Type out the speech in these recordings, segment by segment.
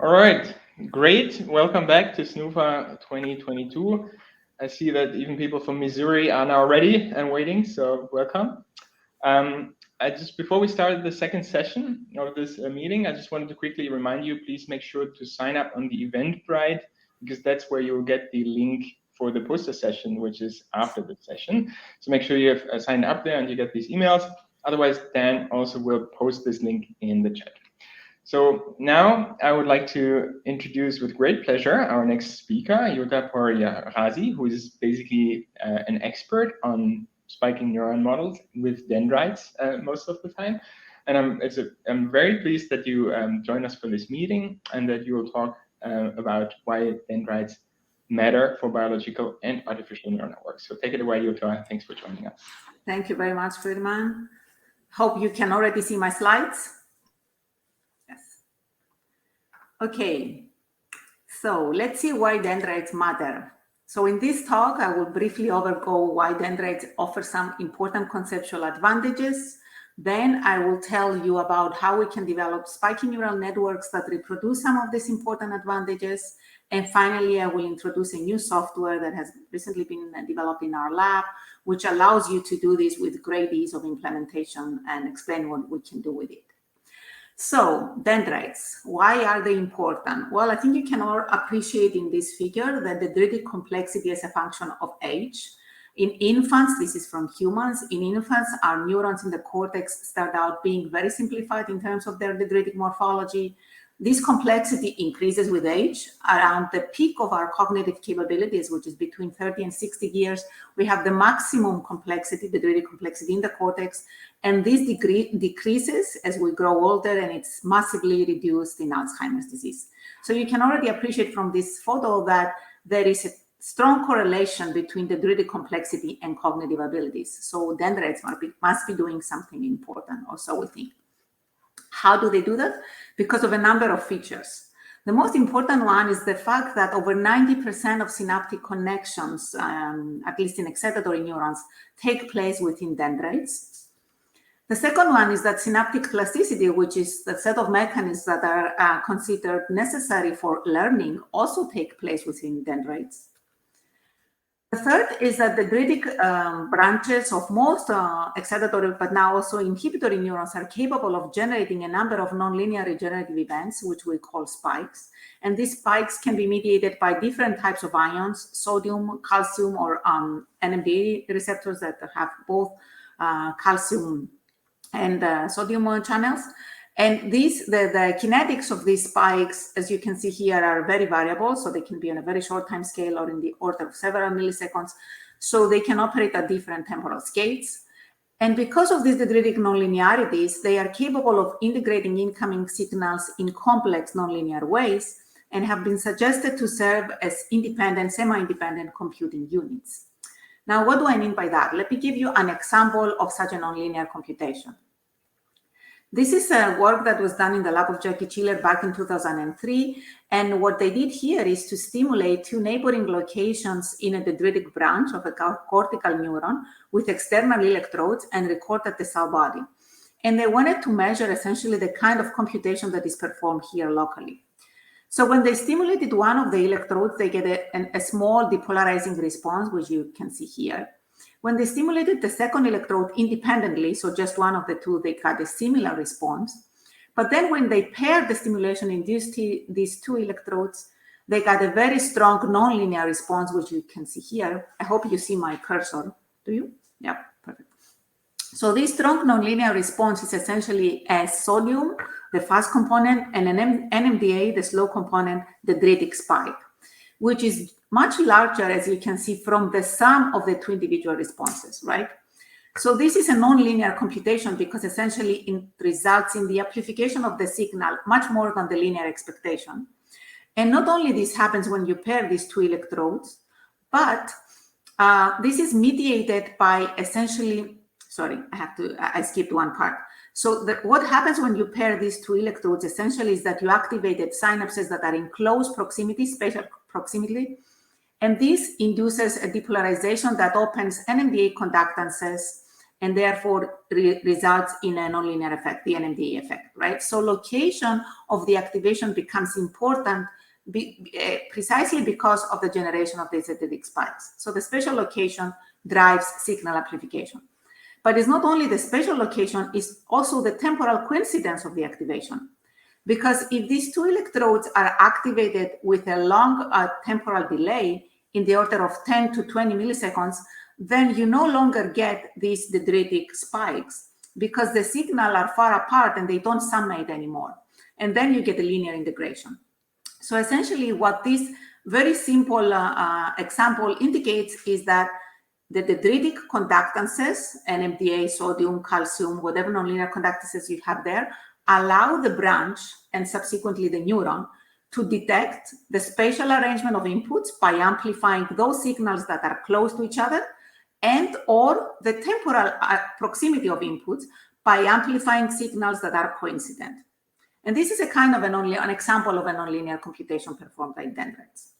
All right, great. Welcome back to SNUFA 2022. I see that even people from Missouri are now ready and waiting, so welcome. Before we start the second session of this meeting, I just wanted to quickly remind you, please make sure to sign up on the Eventbrite, because that's where you'll get the link for the poster session, which is after the session. So make sure you have signed up there and you get these emails. Otherwise, Dan also will post this link in the chat. So now I would like to introduce with great pleasure our next speaker, Panayiota Poirazi, who is basically an expert on spiking neuron models with dendrites most of the time. And I'm very pleased that you join us for this meeting and that you will talk about why dendrites matter for biological and artificial neural networks. So take it away, Jutta. Thanks for joining us. Thank you very much, Friedman. Hope you can already see my slides. Okay, so let's see why dendrites matter. So in this talk, I will briefly overgo why dendrites offer some important conceptual advantages. Then I will tell you about how we can develop spiky neural networks that reproduce some of these important advantages. And finally, I will introduce a new software that has recently been developed in our lab, which allows you to do this with great ease of implementation and explain what we can do with it. So dendrites, why are they important? Well, I think you can all appreciate in this figure that the dendritic complexity is a function of age. In infants, this is from humans, in infants, our neurons in the cortex start out being very simplified in terms of their dendritic morphology. This complexity increases with age. Around the peak of our cognitive capabilities, which is between 30 and 60 years, we have the maximum complexity, the dendritic complexity in the cortex, and this decreases as we grow older, and it's massively reduced in Alzheimer's disease. So you can already appreciate from this photo that there is a strong correlation between the dendritic complexity and cognitive abilities. So dendrites must be doing something important, or so we think. How do they do that? Because of a number of features. The most important one is the fact that over 90% of synaptic connections, at least in excitatory neurons, take place within dendrites. The second one is that synaptic plasticity, which is the set of mechanisms that are considered necessary for learning, also take place within dendrites. The third is that the dendritic branches of most excitatory, but now also inhibitory neurons are capable of generating a number of nonlinear regenerative events, which we call spikes. And these spikes can be mediated by different types of ions, sodium, calcium, or NMDA receptors that have both calcium and sodium channels. And the kinetics of these spikes, as you can see here, are very variable. So they can be on a very short time scale or in the order of several milliseconds. So they can operate at different temporal scales. And because of these dendritic nonlinearities, they are capable of integrating incoming signals in complex nonlinear ways and have been suggested to serve as independent, semi-independent computing units. Now, what do I mean by that? Let me give you an example of such a nonlinear computation. This is a work that was done in the lab of Jackie Chiller back in 2003. And what they did here is to stimulate two neighboring locations in a dendritic branch of a cortical neuron with external electrodes and recorded the cell body. And they wanted to measure essentially the kind of computation that is performed here locally. So when they stimulated one of the electrodes, they get a small depolarizing response, which you can see here. When they stimulated the second electrode independently, so just one of the two, they got a similar response. But then when they paired the stimulation in these two electrodes, they got a very strong nonlinear response, which you can see here. I hope you see my cursor. Do you? Yeah, perfect. So this strong nonlinear response is essentially a sodium, the fast component, and an NMDA, the slow component, the dendritic spike, which is much larger, as you can see, from the sum of the two individual responses, right? So this is a nonlinear computation because essentially it results in the amplification of the signal much more than the linear expectation. And not only this happens when you pair these two electrodes, but this is mediated by essentially, sorry, I skipped one part. So what happens when you pair these two electrodes essentially is that you activated synapses that are in close proximity, spatial proximity, and this induces a depolarization that opens NMDA conductances and therefore results in a nonlinear effect, the NMDA effect, right? So location of the activation becomes important precisely because of the generation of these dendritic spikes. So the spatial location drives signal amplification. But it's not only the spatial location, it's also the temporal coincidence of the activation. Because if these two electrodes are activated with a long temporal delay in the order of 10 to 20 milliseconds, then you no longer get these dendritic spikes because the signal are far apart and they don't summate anymore. And then you get a linear integration. So essentially what this very simple example indicates is that the dendritic conductances, NMDA, sodium, calcium, whatever nonlinear conductances you have there, allow the branch and subsequently the neuron to detect the spatial arrangement of inputs by amplifying those signals that are close to each other, and or the temporal proximity of inputs by amplifying signals that are coincident. And this is a kind of an example of a nonlinear computation performed by dendrites.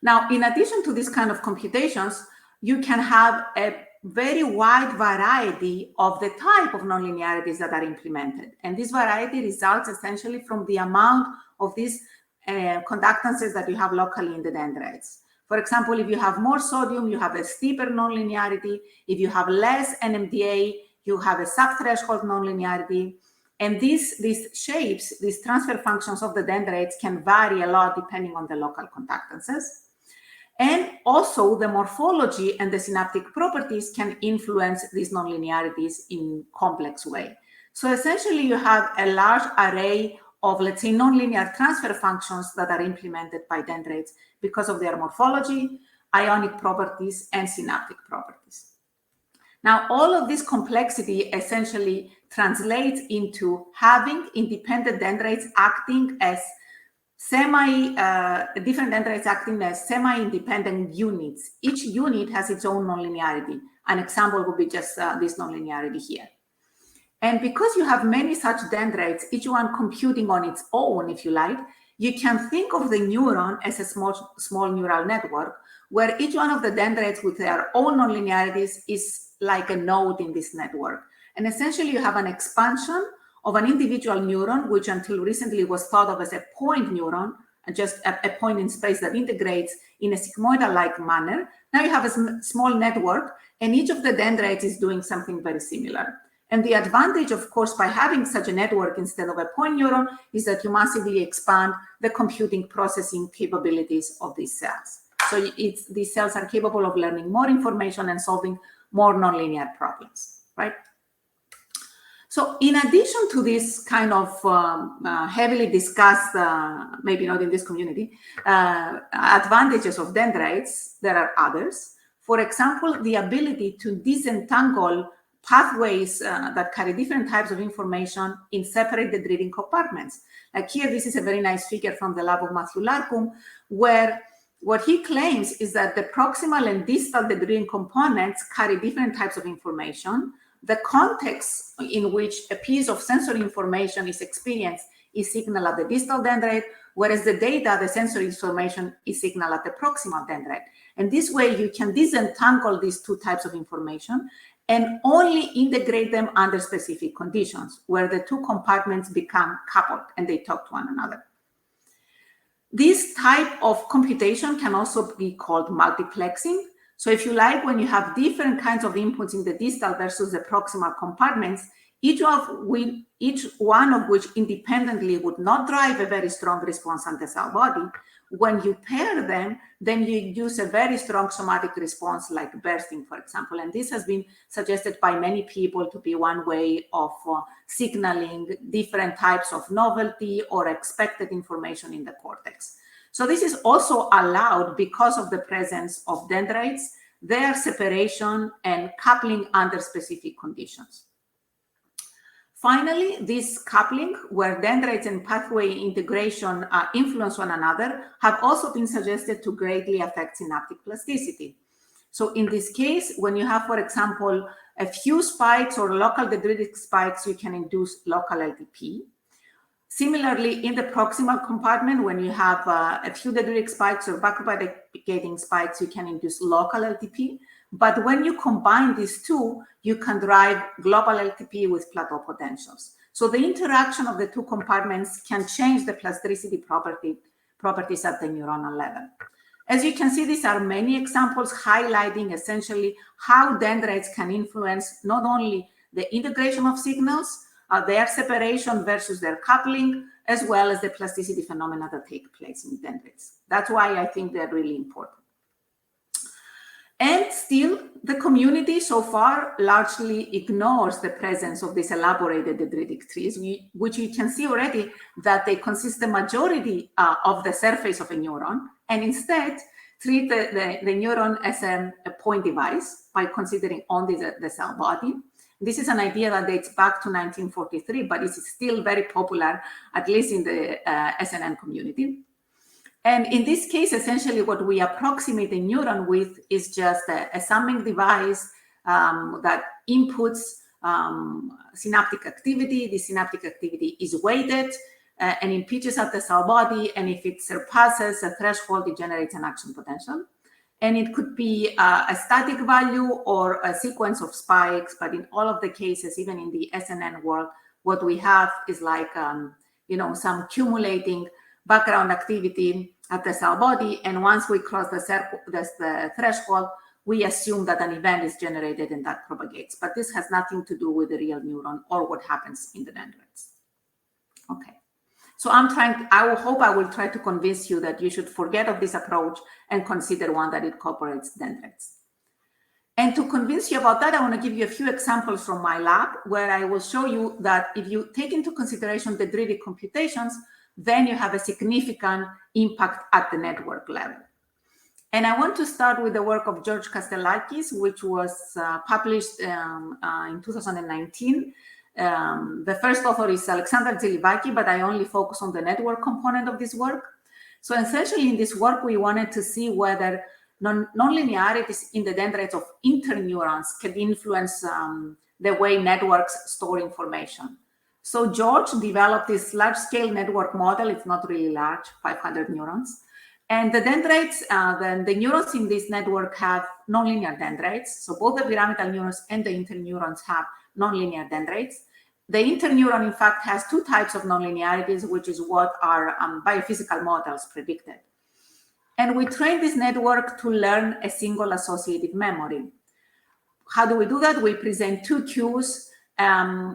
Now, in addition to this kind of computations, you can have a very wide variety of the type of nonlinearities that are implemented. And this variety results essentially from the amount of these conductances that you have locally in the dendrites. For example, if you have more sodium, you have a steeper nonlinearity. If you have less NMDA, you have a subthreshold nonlinearity. And these shapes, these transfer functions of the dendrites can vary a lot depending on the local conductances. And also the morphology and the synaptic properties can influence these nonlinearities in complex way. So essentially you have a large array of, let's say, nonlinear transfer functions that are implemented by dendrites because of their morphology, ionic properties, and synaptic properties. Now, all of this complexity essentially translates into having independent dendrites acting as different dendrites acting as semi-independent units. Each unit has its own nonlinearity. An example would be just this nonlinearity here. And because you have many such dendrites, each one computing on its own, if you like, you can think of the neuron as a small neural network where each one of the dendrites with their own nonlinearities is like a node in this network. And essentially you have an expansion of an individual neuron, which until recently was thought of as a point neuron, just a point in space that integrates in a sigmoidal-like manner. Now you have a small network, and each of the dendrites is doing something very similar. And the advantage, of course, by having such a network instead of a point neuron is that you massively expand the computing processing capabilities of these cells. So these cells are capable of learning more information and solving more nonlinear problems, right? So in addition to this kind of heavily discussed, maybe not in this community, advantages of dendrites, there are others. For example, the ability to disentangle pathways that carry different types of information in separate dendritic compartments. Like here, this is a very nice figure from the lab of Matthew Larcombe, where what he claims is that the proximal and distal dendritic components carry different types of information. The context in which a piece of sensory information is experienced is signaled at the distal dendrite, whereas the data, the sensory information, is signaled at the proximal dendrite. And this way you can disentangle these two types of information and only integrate them under specific conditions where the two compartments become coupled and they talk to one another. This type of computation can also be called multiplexing. So if you like, when you have different kinds of inputs in the distal versus the proximal compartments, each one of which independently would not drive a very strong response on the cell body, when you pair them, then you use a very strong somatic response like bursting, for example. And this has been suggested by many people to be one way of signaling different types of novelty or expected information in the cortex. So this is also allowed because of the presence of dendrites, their separation and coupling under specific conditions. Finally, this coupling, where dendrites and pathway integration influence one another, have also been suggested to greatly affect synaptic plasticity. So in this case, when you have, for example, a few spikes or local dendritic spikes, you can induce local LTP. Similarly, in the proximal compartment, when you have a few dendritic spikes or backpropagating spikes, you can induce local LTP. But when you combine these two, you can derive global LTP with plateau potentials. So the interaction of the two compartments can change the plasticity properties at the neuronal level. As you can see, these are many examples highlighting essentially how dendrites can influence not only the integration of signals, their separation versus their coupling, as well as the plasticity phenomena that take place in dendrites. That's why I think they're really important. And still, the community so far largely ignores the presence of these elaborated dendritic trees, which you can see already that they consist the majority of the surface of a neuron, and instead treat the neuron as a point device by considering only the cell body. This is an idea that dates back to 1943, but it's still very popular, at least in the SNN community. And in this case, essentially what we approximate a neuron with is just a summing device that inputs synaptic activity. The synaptic activity is weighted and impinges at the cell body. And if it surpasses a threshold, it generates an action potential. And it could be a static value or a sequence of spikes. But in all of the cases, even in the SNN world, what we have is like, some accumulating background activity at the cell body, and once we cross the threshold, we assume that an event is generated and that propagates. But this has nothing to do with the real neuron or what happens in the dendrites. Okay, so I hope I will try to convince you that you should forget of this approach and consider one that incorporates dendrites. And to convince you about that, I want to give you a few examples from my lab where I will show you that if you take into consideration the dendritic computations, then you have a significant impact at the network level. And I want to start with the work of George Kastelakis, which was published in 2019. The first author is Alexander Zelivaki, but I only focus on the network component of this work. So essentially in this work, we wanted to see whether nonlinearities in the dendrites of interneurons can influence the way networks store information. So George developed this large-scale network model. It's not really large, 500 neurons. And the dendrites, the neurons in this network have nonlinear dendrites. So both the pyramidal neurons and the interneurons have nonlinear dendrites. The interneuron, in fact, has two types of nonlinearities, which is what our biophysical models predicted. And we trained this network to learn a single associative memory. How do we do that? We present two cues.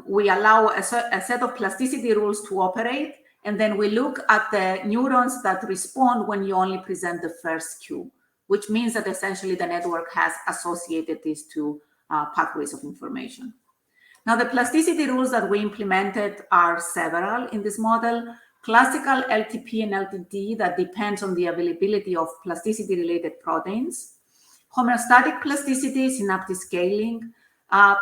We allow a set of plasticity rules to operate, and then we look at the neurons that respond when you only present the first cue, which means that essentially the network has associated these two pathways of information. Now, the plasticity rules that we implemented are several in this model. Classical LTP and LTD that depends on the availability of plasticity-related proteins. Homeostatic plasticity, synaptic scaling.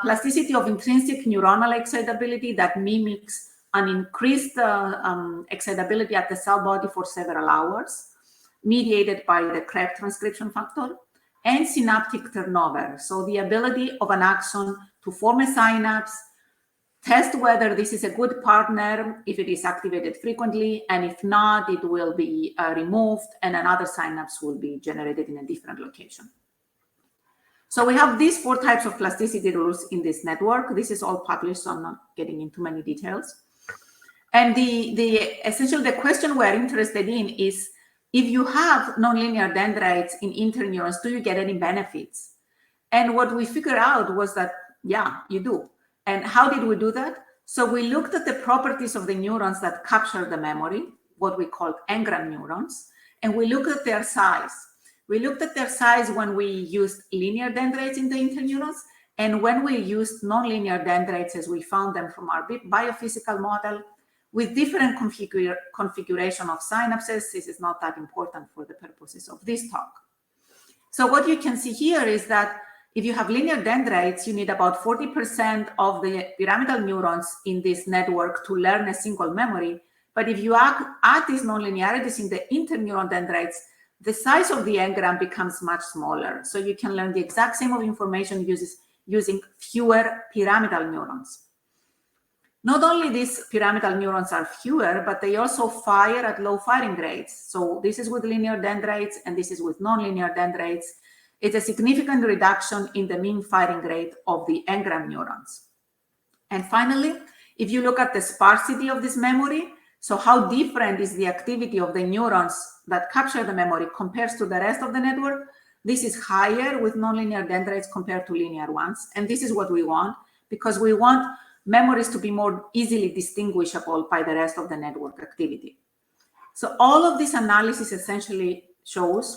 Plasticity of intrinsic neuronal excitability that mimics an increased excitability at the cell body for several hours, mediated by the CREB transcription factor, and synaptic turnover. So the ability of an axon to form a synapse, test whether this is a good partner if it is activated frequently, and if not, it will be removed and another synapse will be generated in a different location. So we have these four types of plasticity rules in this network. This is all published, so I'm not getting into many details. And essentially the question we're interested in is, if you have nonlinear dendrites in interneurons, do you get any benefits? And what we figured out was that, yeah, you do. And how did we do that? So we looked at the properties of the neurons that capture the memory, what we call engram neurons, and we looked at their size. We looked at their size when we used linear dendrites in the interneurons, and when we used nonlinear dendrites as we found them from our biophysical model, with different configuration of synapses. This is not that important for the purposes of this talk. So what you can see here is that if you have linear dendrites, you need about 40% of the pyramidal neurons in this network to learn a single memory. But if you add these nonlinearities in the interneuron dendrites, the size of the engram becomes much smaller. So you can learn the exact same of information using fewer pyramidal neurons. Not only these pyramidal neurons are fewer, but they also fire at low firing rates. So this is with linear dendrites, and this is with nonlinear dendrites. It's a significant reduction in the mean firing rate of the engram neurons. And finally, if you look at the sparsity of this memory, so how different is the activity of the neurons that capture the memory compares to the rest of the network, this is higher with nonlinear dendrites compared to linear ones. And this is what we want, because we want memories to be more easily distinguishable by the rest of the network activity. So all of this analysis essentially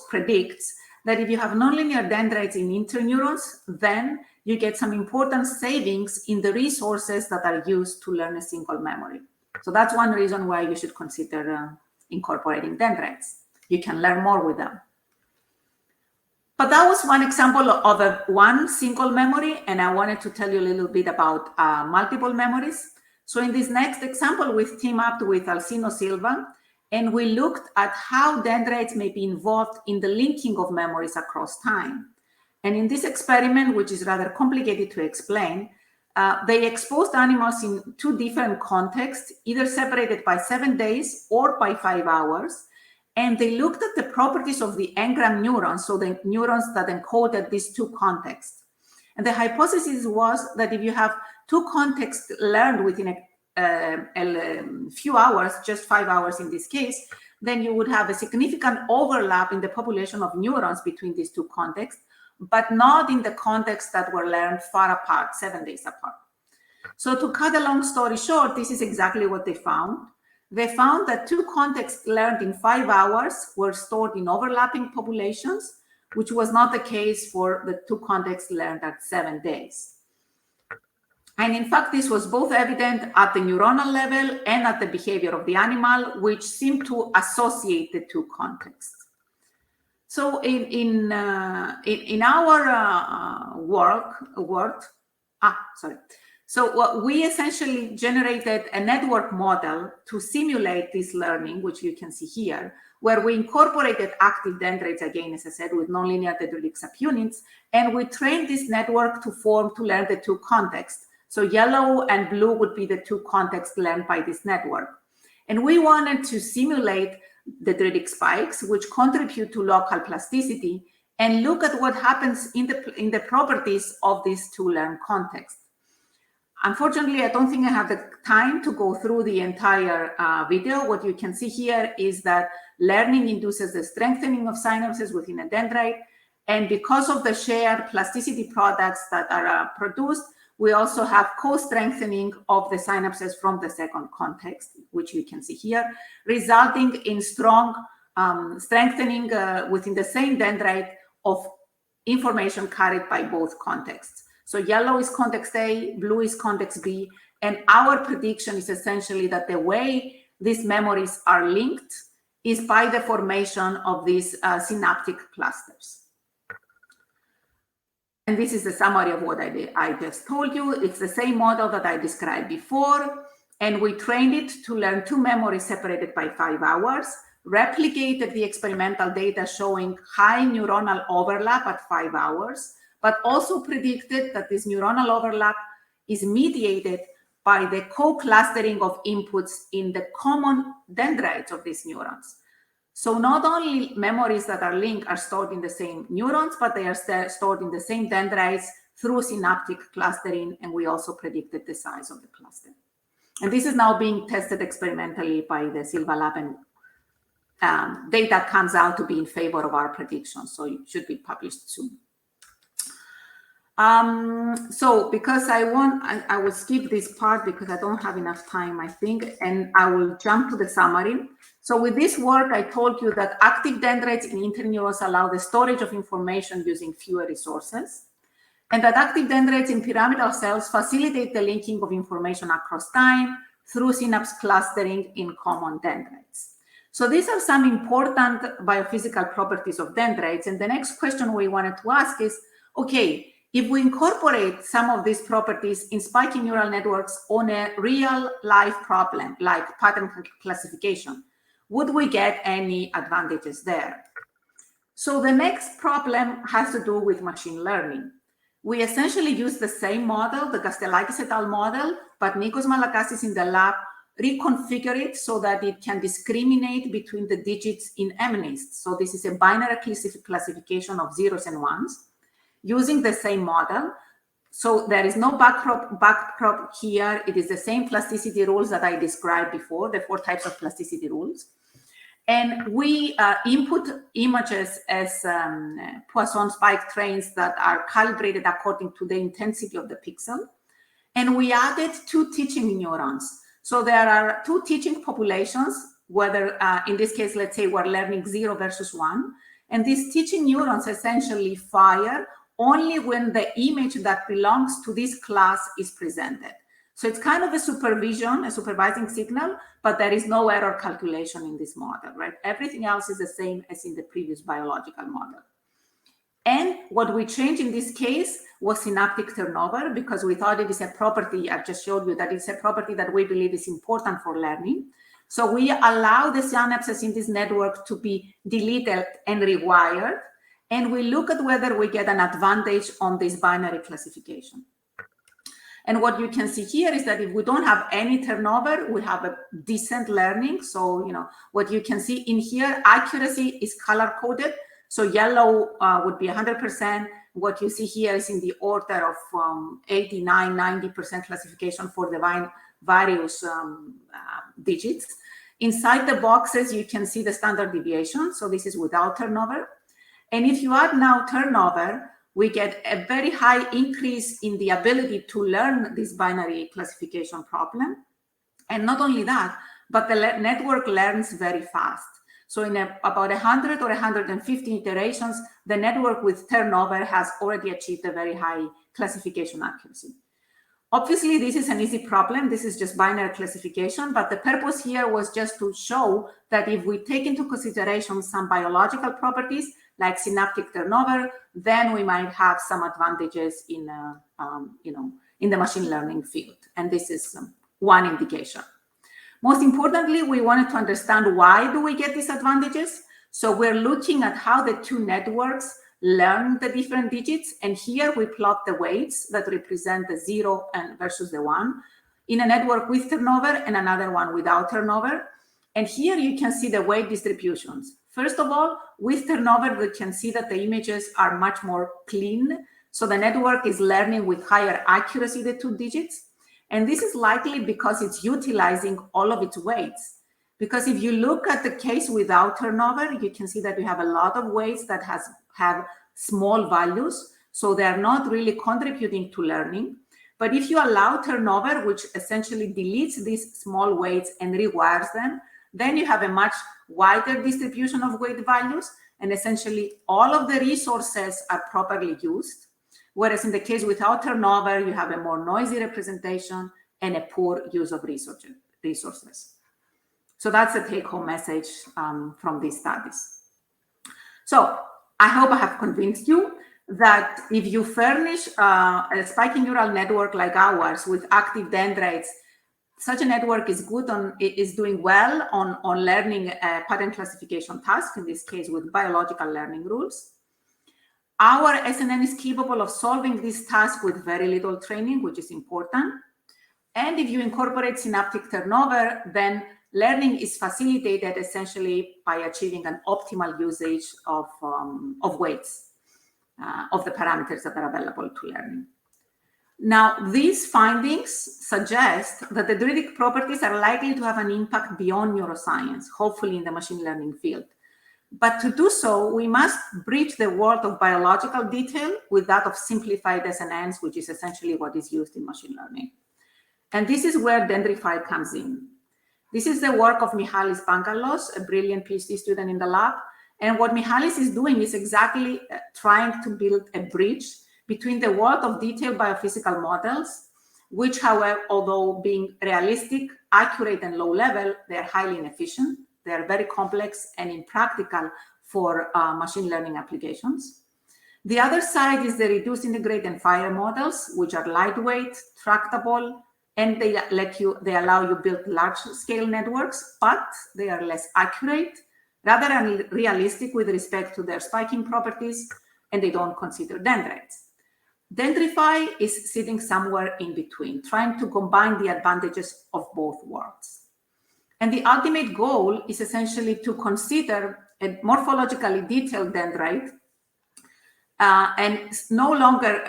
predicts that if you have nonlinear dendrites in interneurons, then you get some important savings in the resources that are used to learn a single memory. So that's one reason why you should consider incorporating dendrites. You can learn more with them. But that was one example of one single memory, and I wanted to tell you a little bit about multiple memories. So in this next example, we've teamed up with Alcino Silva, and we looked at how dendrites may be involved in the linking of memories across time. And in this experiment, which is rather complicated to explain, they exposed animals in two different contexts, either separated by 7 days or by 5 hours. And they looked at the properties of the engram neurons, so the neurons that encoded these two contexts. And the hypothesis was that if you have two contexts learned within a few hours, just 5 hours in this case, then you would have a significant overlap in the population of neurons between these two contexts, but not in the contexts that were learned far apart, 7 days apart. So to cut a long story short, this is exactly what they found. They found that two contexts learned in 5 hours were stored in overlapping populations, which was not the case for the two contexts learned at 7 days. And in fact, this was both evident at the neuronal level and at the behavior of the animal, which seemed to associate the two contexts. So in our work, So we essentially generated a network model to simulate this learning, which you can see here, where we incorporated active dendrites, again, as I said, with nonlinear dendritic subunits, and we trained this network to learn the two contexts. So yellow and blue would be the two contexts learned by this network. And we wanted to simulate dendritic spikes, which contribute to local plasticity, and look at what happens in the properties of these two learned contexts. Unfortunately, I don't think I have the time to go through the entire video. What you can see here is that learning induces the strengthening of synapses within a dendrite. And because of the shared plasticity products that are produced, we also have co-strengthening of the synapses from the second context, which you can see here, resulting in strong strengthening within the same dendrite of information carried by both contexts. So yellow is context A, blue is context B, and our prediction is essentially that the way these memories are linked is by the formation of these synaptic clusters. And this is the summary of what I just told you. It's the same model that I described before, and we trained it to learn two memories separated by 5 hours, replicated the experimental data showing high neuronal overlap at 5 hours, but also predicted that this neuronal overlap is mediated by the co-clustering of inputs in the common dendrites of these neurons. So not only memories that are linked are stored in the same neurons, but they are stored in the same dendrites through synaptic clustering, and we also predicted the size of the cluster. And this is now being tested experimentally by the Silva lab, and data comes out to be in favor of our prediction, so it should be published soon. So because I will skip this part because I don't have enough time, I think, and I will jump to the summary. So with this work, I told you that active dendrites in interneurons allow the storage of information using fewer resources, and that active dendrites in pyramidal cells facilitate the linking of information across time through synapse clustering in common dendrites. So these are some important biophysical properties of dendrites, and the next question we wanted to ask is, okay, if we incorporate some of these properties in spiky neural networks on a real life problem like pattern classification, would we get any advantages there? So the next problem has to do with machine learning. We essentially use the same model, the Castellakis et al. Model, but Nikos Malakassis in the lab reconfigure it so that it can discriminate between the digits in MNIST. So this is a binary classification of zeros and ones using the same model. So there is no backprop here. It is the same plasticity rules that I described before, the 4 types of plasticity rules. And we input images as Poisson spike trains that are calibrated according to the intensity of the pixel. And we added 2 teaching neurons. So there are 2 teaching populations, whether in this case, let's say we're learning 0 versus 1. And these teaching neurons essentially fire only when the image that belongs to this class is presented. So it's kind of a supervising signal, but there is no error calculation in this model, right? Everything else is the same as in the previous biological model. And what we changed in this case was synaptic turnover, because we thought it is a property. I've just showed you that it's a property that we believe is important for learning. So we allow the synapses in this network to be deleted and rewired. And we look at whether we get an advantage on this binary classification. And what you can see here is that if we don't have any turnover, we have a decent learning. So, what you can see in here, accuracy is color coded. So yellow would be 100%. What you see here is in the order of 89, 90% classification for the various digits. Inside the boxes, you can see the standard deviation. So this is without turnover. And if you add now turnover, we get a very high increase in the ability to learn this binary classification problem. And not only that, but the network learns very fast. So in about 100 or 150 iterations, the network with turnover has already achieved a very high classification accuracy. Obviously, this is an easy problem. This is just binary classification, but the purpose here was just to show that if we take into consideration some biological properties like synaptic turnover, then we might have some advantages in the machine learning field. And this is one indication. Most importantly, we wanted to understand why do we get these advantages. So we're looking at how the 2 networks learn the different digits. And here we plot the weights that represent the 0 and versus the 1 in a network with turnover and another one without turnover. And here you can see the weight distributions. First of all, with turnover, we can see that the images are much more clean. So the network is learning with higher accuracy the 2 digits. And this is likely because it's utilizing all of its weights. Because if you look at the case without turnover, you can see that we have a lot of weights that have small values. So they're not really contributing to learning. But if you allow turnover, which essentially deletes these small weights and rewires them, then you have a much wider distribution of weight values. And essentially all of the resources are properly used. Whereas in the case without turnover, you have a more noisy representation and a poor use of resources. So that's the take-home message from these studies. So I hope I have convinced you that if you furnish a spiking neural network like ours with active dendrites, such a network is doing well on learning a pattern classification task, in this case with biological learning rules. Our SNN is capable of solving this task with very little training, which is important. And if you incorporate synaptic turnover, then learning is facilitated essentially by achieving an optimal usage of weights, of the parameters that are available to learning. Now, these findings suggest that the dendritic properties are likely to have an impact beyond neuroscience, hopefully in the machine learning field. But to do so, we must bridge the world of biological detail with that of simplified SNNs, which is essentially what is used in machine learning. And this is where Dendrify comes in. This is the work of Michalis Pangalos, a brilliant PhD student in the lab. And what Michalis is doing is exactly trying to build a bridge between the world of detailed biophysical models, which, however, although being realistic, accurate, and low level, they're highly inefficient. They're very complex and impractical for machine learning applications. The other side is the reduced integrate and fire models, which are lightweight, tractable, and they allow you build large-scale networks, but they are less accurate, rather unrealistic with respect to their spiking properties, and they don't consider dendrites. Dendrify is sitting somewhere in between, trying to combine the advantages of both worlds. And the ultimate goal is essentially to consider a morphologically detailed dendrite and no longer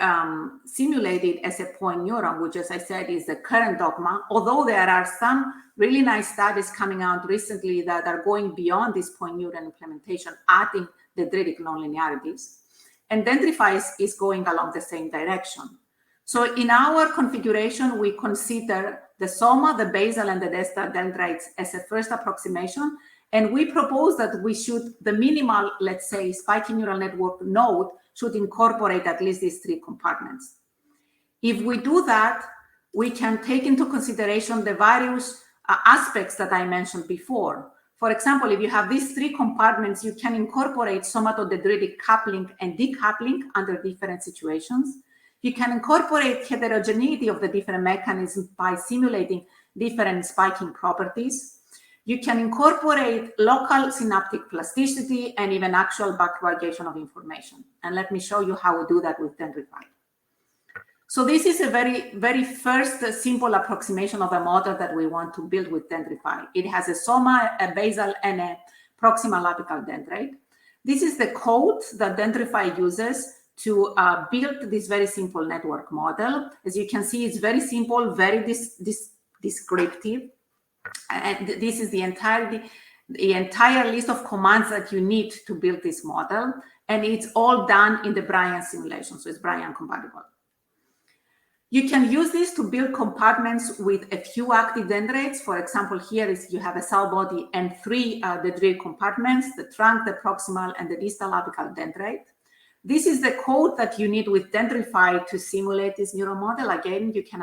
simulated as a point neuron, which, as I said, is the current dogma, although there are some really nice studies coming out recently that are going beyond this point neuron implementation, adding dendritic nonlinearities. And Dendrify is going along the same direction. So in our configuration, we consider the soma, the basal, and the distal dendrites as a first approximation. And we propose that we should, the minimal, let's say, spiky neural network node should incorporate at least these three compartments. If we do that, we can take into consideration the various aspects that I mentioned before. For example, if you have these three compartments, you can incorporate somatodendritic coupling and decoupling under different situations. You can incorporate heterogeneity of the different mechanisms by simulating different spiking properties. You can incorporate local synaptic plasticity and even actual backpropagation of information. And let me show you how we do that with Dendrify. So this is a very first simple approximation of a model that we want to build with Dendrify. It has a soma, a basal, and a proximal apical dendrite. This is the code that Dendrify uses to build this very simple network model. As you can see, it's very simple, very descriptive. And this is the entire list of commands that you need to build this model. And it's all done in the Brian simulation, so it's Brian compatible. You can use this to build compartments with a few active dendrites. For example, here is you have a cell body and three dendritic compartments, the trunk, the proximal, and the distal apical dendrite. This is the code that you need with Dendrify to simulate this neural model. Again, you can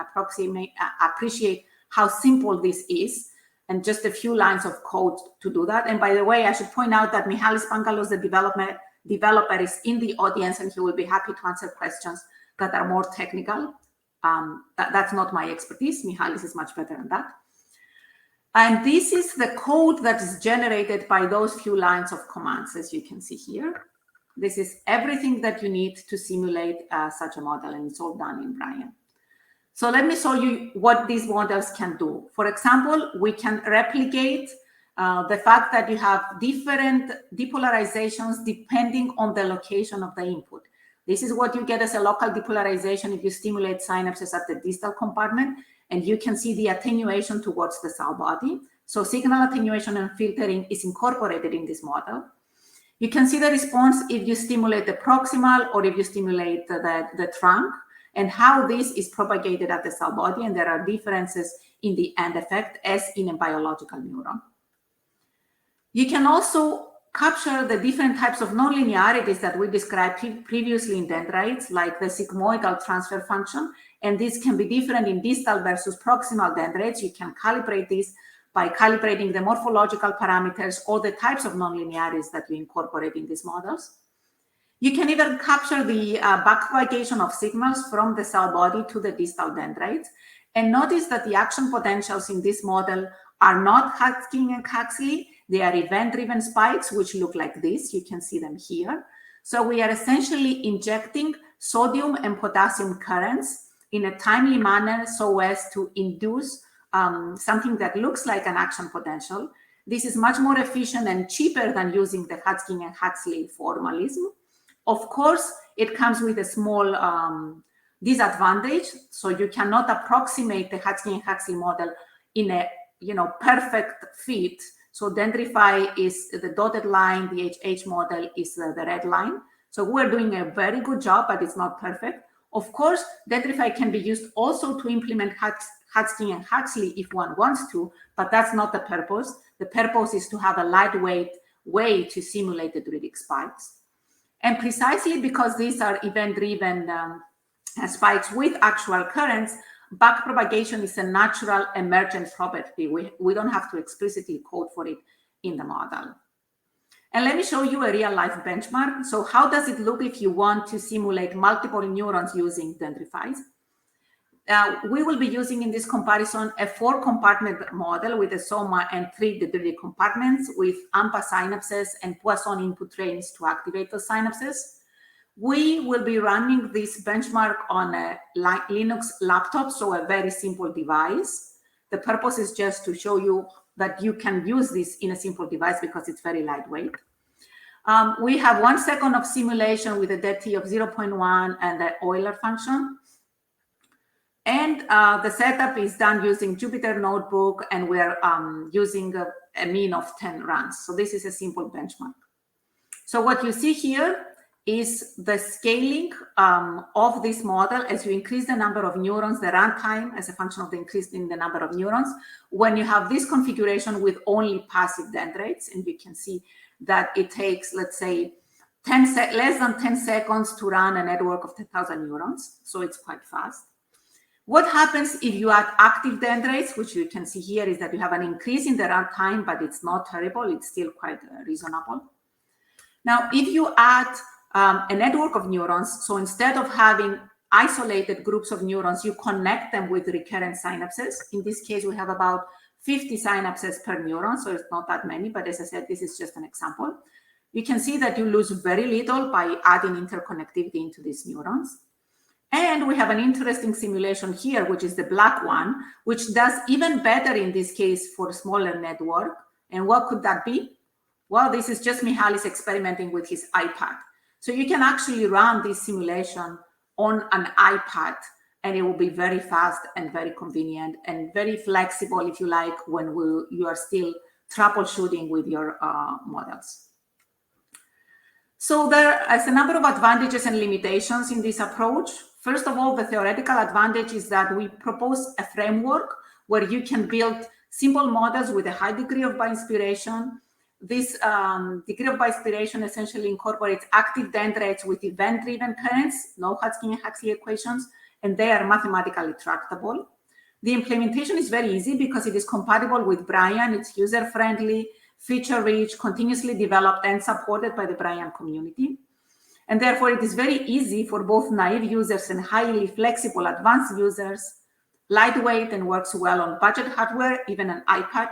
appreciate how simple this is, and just a few lines of code to do that. And by the way, I should point out that Michalis Pangalos, the developer, is in the audience, and he will be happy to answer questions that are more technical. That's not my expertise. Michalis is much better than that. And this is the code that is generated by those few lines of commands, as you can see here. This is everything that you need to simulate such a model, and it's all done in Brian. So let me show you what these models can do. For example, we can replicate the fact that you have different depolarizations depending on the location of the input. This is what you get as a local depolarization if you stimulate synapses at the distal compartment, and you can see the attenuation towards the cell body. So signal attenuation and filtering is incorporated in this model. You can see the response if you stimulate the proximal or if you stimulate the trunk, and how this is propagated at the cell body, and there are differences in the end effect as in a biological neuron. You can also capture the different types of nonlinearities that we described previously in dendrites, like the sigmoidal transfer function, and this can be different in distal versus proximal dendrites. You can calibrate this by calibrating the morphological parameters or the types of nonlinearities that you incorporate in these models. You can even capture the backpropagation of signals from the cell body to the distal dendrites. And notice that the action potentials in this model are not Hutchins and Huxley. They are event-driven spikes, which look like this. You can see them here. So we are essentially injecting sodium and potassium currents in a timely manner so as to induce something that looks like an action potential. This is much more efficient and cheaper than using the Hutchins and Huxley formalism. Of course, it comes with a small disadvantage. So you cannot approximate the Hutchins and Huxley model in a perfect fit. So Dendrify is the dotted line, the HH model is the red line. So we're doing a very good job, but it's not perfect. Of course, Dendrify can be used also to implement Hutchins and Huxley if one wants to, but that's not the purpose. The purpose is to have a lightweight way to simulate the dendritic spikes. And precisely because these are event-driven spikes with actual currents, backpropagation is a natural emergent property. We don't have to explicitly code for it in the model. And let me show you a real-life benchmark. So how does it look if you want to simulate multiple neurons using Dendrify? We will be using in this comparison a 4-compartment model with a soma and 3 dendritic compartments with AMPA synapses and Poisson input trains to activate those synapses. We will be running this benchmark on a Linux laptop, so a very simple device. The purpose is just to show you that you can use this in a simple device because it's very lightweight. We have 1 second of simulation with a dead T of 0.1 and the Euler function. And the setup is done using Jupyter Notebook, and we're using a mean of 10 runs. So this is a simple benchmark. So what you see here is the scaling of this model as you increase the number of neurons, the runtime as a function of the increase in the number of neurons. When you have this configuration with only passive dendrites, and you can see that it takes, let's say, less than 10 seconds to run a network of 10,000 neurons. So it's quite fast. What happens if you add active dendrites, which you can see here, is that you have an increase in the runtime, but it's not terrible. It's still quite reasonable. Now, if you add a network of neurons, so instead of having isolated groups of neurons, you connect them with recurrent synapses. In this case, we have about 50 synapses per neuron, so it's not that many, but as I said, this is just an example. You can see that you lose very little by adding interconnectivity into these neurons. And we have an interesting simulation here, which is the black one, which does even better in this case for a smaller network. And what could that be? Well, this is just Mihalis experimenting with his iPad. So you can actually run this simulation on an iPad, and it will be very fast and very convenient and very flexible, if you like, when you are still troubleshooting with your models. So there is a number of advantages and limitations in this approach. First of all, the theoretical advantage is that we propose a framework where you can build simple models with a high degree of bioinspiration. This degree of bioinspiration essentially incorporates active dendrites with event-driven currents, no Hutchinson-Huxley equations, and they are mathematically tractable. The implementation is very easy because it is compatible with Brian. It's user-friendly, feature-rich, continuously developed, and supported by the Brian community. And therefore, it is very easy for both naive users and highly flexible advanced users, lightweight, and works well on budget hardware, even an iPad.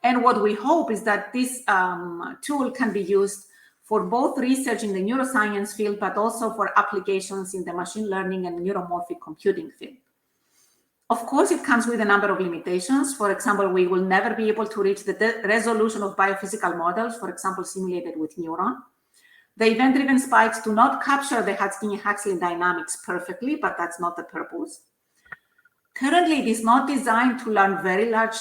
And what we hope is that this tool can be used for both research in the neuroscience field, but also for applications in the machine learning and neuromorphic computing field. Of course, it comes with a number of limitations. For example, we will never be able to reach the resolution of biophysical models, for example, simulated with neuron. The event-driven spikes do not capture the Hutchinson-Huxley dynamics perfectly, but that's not the purpose. Currently, it is not designed to learn very large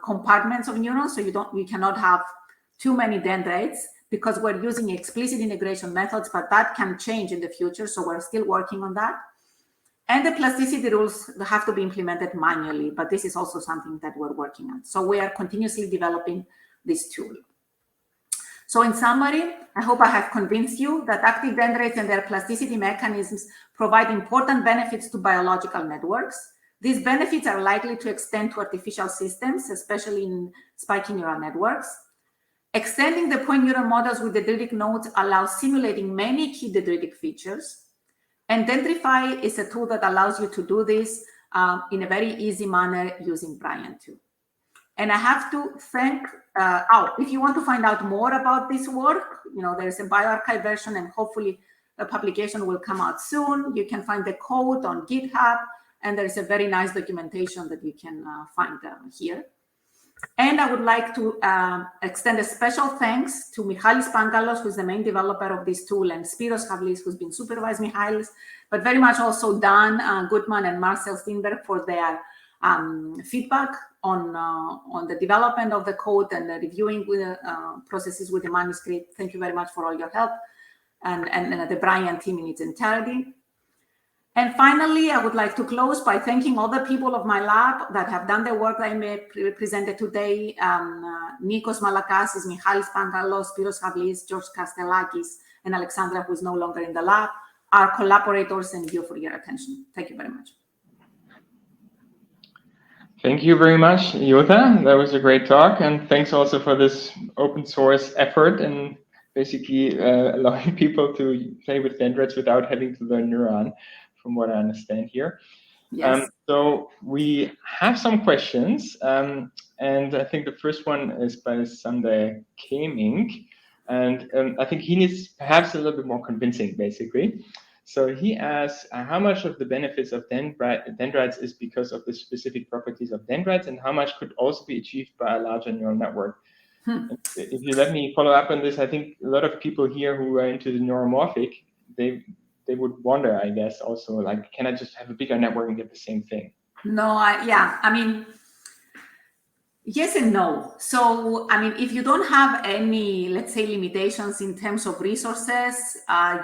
compartments of neurons, so you cannot have too many dendrites because we're using explicit integration methods, but that can change in the future, so we're still working on that. And the plasticity rules have to be implemented manually, but this is also something that we're working on. So we are continuously developing this tool. So in summary, I hope I have convinced you that active dendrites and their plasticity mechanisms provide important benefits to biological networks. These benefits are likely to extend to artificial systems, especially in spiky neural networks. Extending the point neuron models with dendritic nodes allows simulating many key dendritic features. And Dendrify is a tool that allows you to do this in a very easy manner using Brian too. And I have to thank, if you want to find out more about this work, there's a bioarchive version and hopefully a publication will come out soon. You can find the code on GitHub, and there is a very nice documentation that you can find here. And I would like to extend a special thanks to Mihalis Pangalos, who's the main developer of this tool, and Spiros Havlis, who's been supervised Mihalis, but very much also Dan Goodman and Marcel Steinberg for their feedback on the development of the code and the reviewing with processes with the manuscript. Thank you very much for all your help, and the Brian team in its entirety. And finally, I would like to close by thanking all the people of my lab that have done the work that I presented today. Nikos Malakasis, Mihalis Pangalos, Spiros Havlis, George Kastelakis, and Alexandra, who is no longer in the lab, our collaborators, and you for your attention. Thank you very much. Thank you very much, Jutta. That was a great talk. And thanks also for this open source effort and basically allowing people to play with dendrites without having to learn neuron, from what I understand here. Yes. So we have some questions, and I think the first one is by Sunday Kaming, and I think he needs perhaps a little bit more convincing, basically. So he asks how much of the benefits of dendrites is because of the specific properties of dendrites, and how much could also be achieved by a larger neural network. If you let me follow up on this, I think a lot of people here who are into the neuromorphic, they would wonder, I guess, also, like, can I just have a bigger network and get the same thing? No, I mean, yes and no. So, I mean, if you don't have any, let's say, limitations in terms of resources,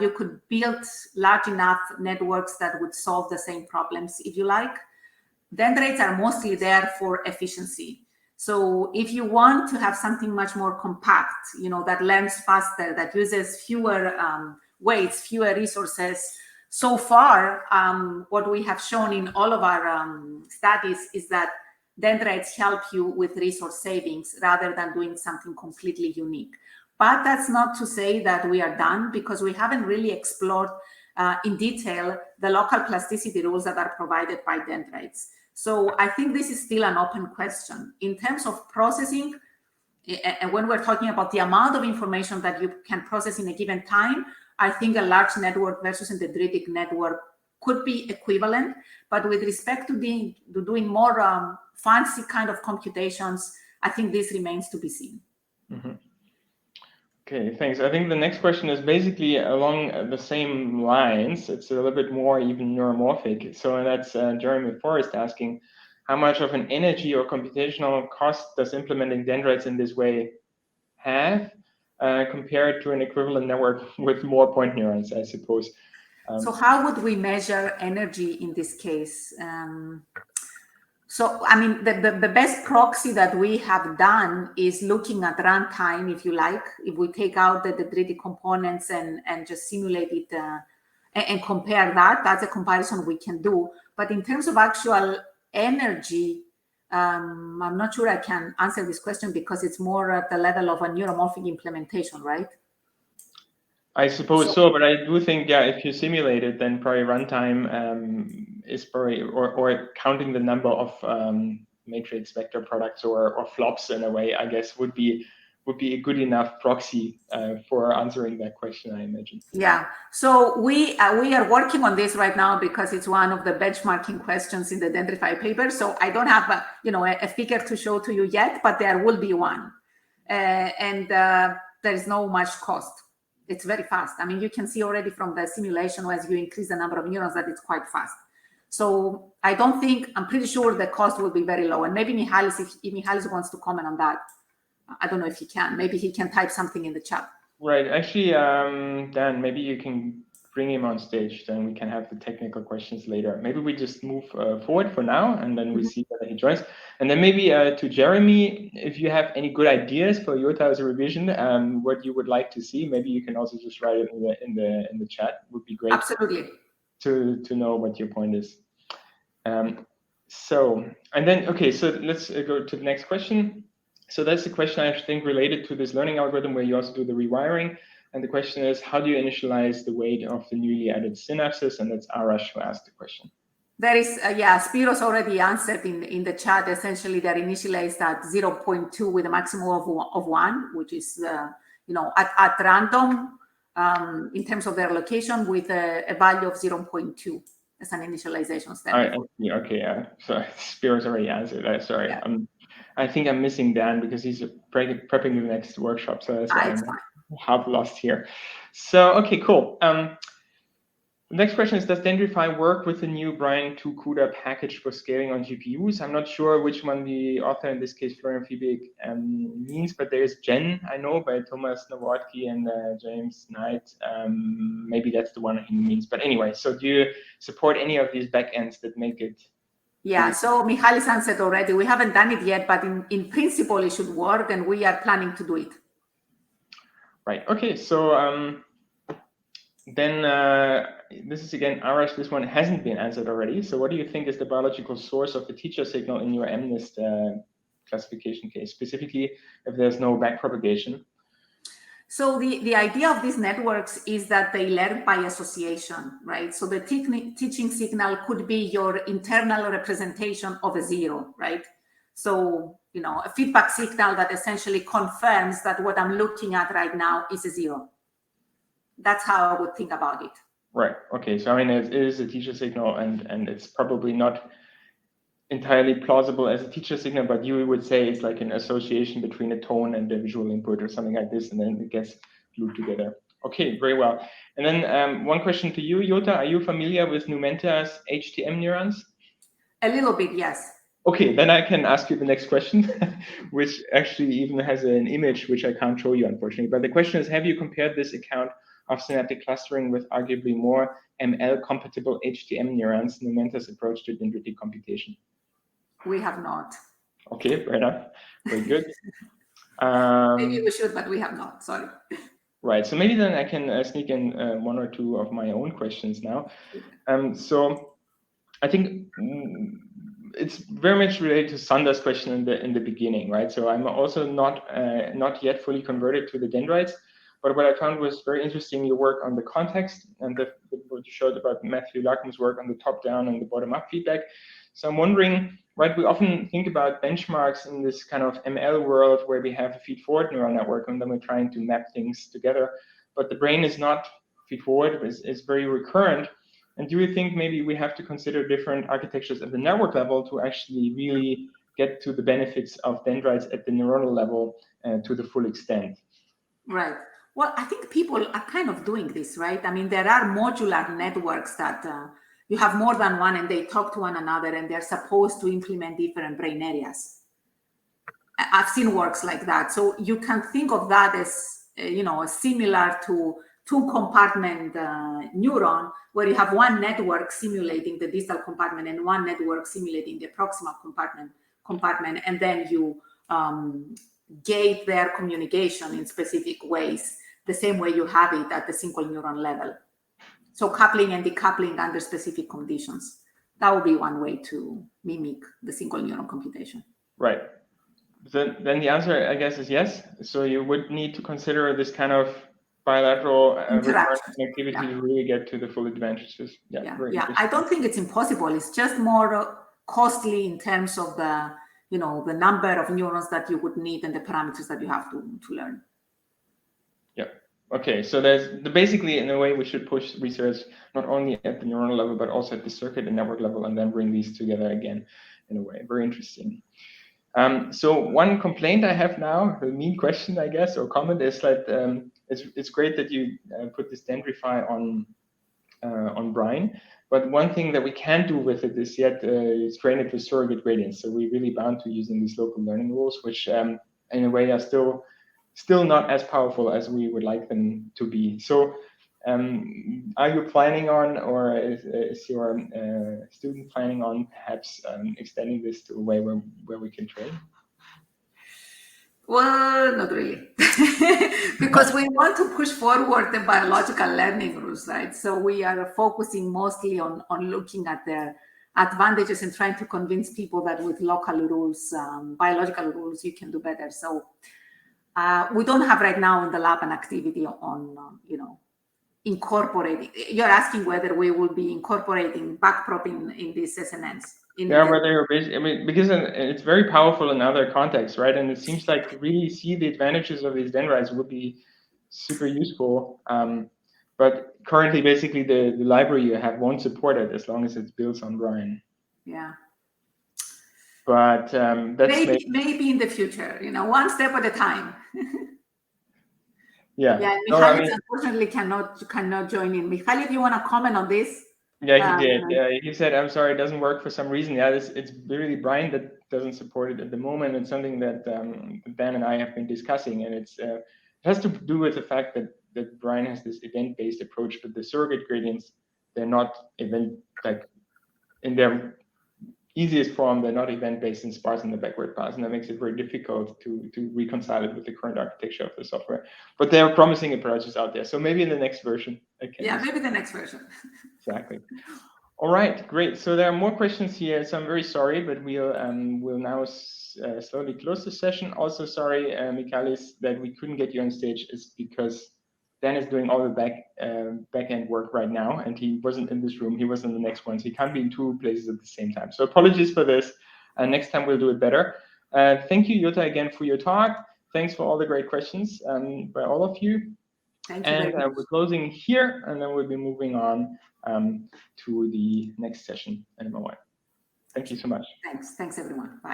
you could build large enough networks that would solve the same problems, if you like. Dendrites are mostly there for efficiency. So if you want to have something much more compact, that learns faster, that uses fewer weights, fewer resources, so far, what we have shown in all of our studies is that dendrites help you with resource savings rather than doing something completely unique. But that's not to say that we are done, because we haven't really explored in detail the local plasticity rules that are provided by dendrites. So I think this is still an open question. In terms of processing, and when we're talking about the amount of information that you can process in a given time, I think a large network versus a dendritic network could be equivalent. But with respect to doing more fancy kind of computations, I think this remains to be seen. Mm-hmm. Okay, thanks. I think the next question is basically along the same lines. It's a little bit more even neuromorphic. So that's Jeremy Forrest asking, how much of an energy or computational cost does implementing dendrites in this way have compared to an equivalent network with more point neurons, I suppose? So how would we measure energy in this case? So, I mean, the best proxy that we have done is looking at runtime, if you like. If we take out the dendritic components and just simulate it and compare that, that's a comparison we can do. But in terms of actual energy, I'm not sure I can answer this question because it's more at the level of a neuromorphic implementation, right? I suppose so, but I do think, yeah, if you simulate it, then probably runtime is probably, or counting the number of matrix vector products or flops in a way, I guess, would be a good enough proxy for answering that question, I imagine. Yeah, so we are working on this right now because it's one of the benchmarking questions in the Dendrify paper. So I don't have a figure to show to you yet, but there will be one, and there is no much cost. It's very fast. I mean, you can see already from the simulation, as you increase the number of neurons, that it's quite fast. So I'm pretty sure the cost will be very low. And maybe Michalis, if Michalis wants to comment on that, I don't know if he can. Maybe he can type something in the chat. Right. Actually, Dan, maybe you can bring him on stage, then we can have the technical questions later. Maybe we just move forward for now, and then we see whether he joins. And then maybe to Jeremy, if you have any good ideas for Yota's revision, what you would like to see, maybe you can also just write it in the chat. Would be great. Absolutely. To know what your point is. So let's go to the next question. So that's the question, I think, related to this learning algorithm where you also do the rewiring. And the question is, how do you initialize the weight of the newly added synapses? And that's Arash who asked the question. There is, Spiros already answered in the chat. Essentially, they're initialized at 0.2 with a maximum of 1, which is, at random in terms of their location with a value of 0.2 as an initialization step. Okay, so Spiros already answered that. Sorry. Yeah. I think I'm missing Dan because he's prepping the next workshop. So that's why I'm half lost here. So, okay, cool. The next question is, does Dendrify work with the new Brian 2 CUDA package for scaling on GPUs? I'm not sure which one the author, in this case, Florian Fiebig, means, but there's Gen, I know, by Thomas Nowotny and James Knight. Maybe that's the one he means. But anyway, so do you support any of these backends that make it? Yeah, so Michalis answered already. We haven't done it yet, but in principle, it should work, and we are planning to do it. Right. Okay. So then this is again Arash. This one hasn't been answered already. So what do you think is the biological source of the teacher signal in your MNIST classification case, specifically if there's no backpropagation? So the idea of these networks is that they learn by association, right? So the teaching signal could be your internal representation of a 0, right? So, a feedback signal that essentially confirms that what I'm looking at right now is a 0. That's how I would think about it. Right. Okay. So I mean, it is a teacher signal, and it's probably not entirely plausible as a teacher signal, but you would say it's like an association between a tone and a visual input or something like this, and then it gets glued together. Okay, very well. And then one question to you, Jota. Are you familiar with Numenta's HTM neurons? A little bit, yes. Okay, then I can ask you the next question, which actually even has an image which I can't show you, unfortunately. But the question is, have you compared this account of synaptic clustering with arguably more ML-compatible HTM neurons, Numenta's approach to dendritic computation? We have not. Okay, fair enough. Very good. Maybe we should, but we have not. Sorry. Right. So maybe then I can sneak in one or two of my own questions now. So I think it's very much related to Sander's question in the beginning, right? So I'm also not yet fully converted to the dendrites, but what I found was very interesting your work on the context and what you showed about Matthew Larkin's work on the top-down and the bottom-up feedback. So I'm wondering, right, we often think about benchmarks in this kind of ML world where we have a feed-forward neural network and then we're trying to map things together, but the brain is not feed-forward, it's very recurrent. And do you think maybe we have to consider different architectures at the network level to actually really get to the benefits of dendrites at the neuronal level to the full extent? Right. Well, I think people are kind of doing this, right? I mean, there are modular networks that you have more than one and they talk to one another and they're supposed to implement different brain areas. I've seen works like that. So you can think of that as, similar to two-compartment neuron, where you have one network simulating the distal compartment and one network simulating the proximal compartment, and then you gate their communication in specific ways, the same way you have it at the single neuron level. So coupling and decoupling under specific conditions. That would be one way to mimic the single neuron computation. Right. Then the answer, I guess, is yes. So you would need to consider this kind of bilateral connectivity to really get to the full advantages. Yeah. I don't think it's impossible. It's just more costly in terms of the number of neurons that you would need and the parameters that you have to learn. Yeah. Okay. So basically, in a way, we should push research not only at the neuronal level, but also at the circuit and network level, and then bring these together again in a way. Very interesting. So one complaint I have now, a mean question, I guess, or comment, is that it's great that you put this dendrify on brine, but one thing that we can't do with it is yet train it with surrogate gradients. So we're really bound to using these local learning rules, which in a way are still not as powerful as we would like them to be. So are you planning on, or is your student planning on perhaps extending this to a way where we can train? Well, not really, because we want to push forward the biological learning rules, right? So we are focusing mostly on looking at their advantages and trying to convince people that with local rules, biological rules, you can do better. So we don't have right now in the lab an activity on, incorporating. You're asking whether we will be incorporating backprop in these SNNs. Whether you're basically, I mean, because it's very powerful in other contexts, right? And it seems like to really see the advantages of these dendrites would be super useful. But currently, basically, the library you have won't support it as long as it's built on brine. Yeah. But that's maybe in the future, one step at a time. Yeah. Michalis unfortunately cannot join in. Michalis, do you want to comment on this? Yeah, he did. He said, "I'm sorry, it doesn't work for some reason." Yeah, it's really brine that doesn't support it at the moment. It's something that Dan and I have been discussing, and it has to do with the fact that brine has this event-based approach, but the surrogate gradients, they're not in their easiest form, they're not event-based and sparse in the backward pass, and that makes it very difficult to reconcile it with the current architecture of the software. But there are promising approaches out there, so maybe in the next version. Maybe the next version. Exactly. All right, great. So there are more questions here, so I'm very sorry, but we'll now slowly close the session. Also, sorry, Michalis, that we couldn't get you on stage. Is because Dan is doing all the back end work right now, and he wasn't in this room. He was in the next one, so he can't be in two places at the same time. So apologies for this. Next time we'll do it better. Thank you, Jota, again for your talk. Thanks for all the great questions by all of you. Thank you very much. We're closing here, and then we'll be moving on to the next session in a moment. Thank you so much. Thanks everyone. Bye.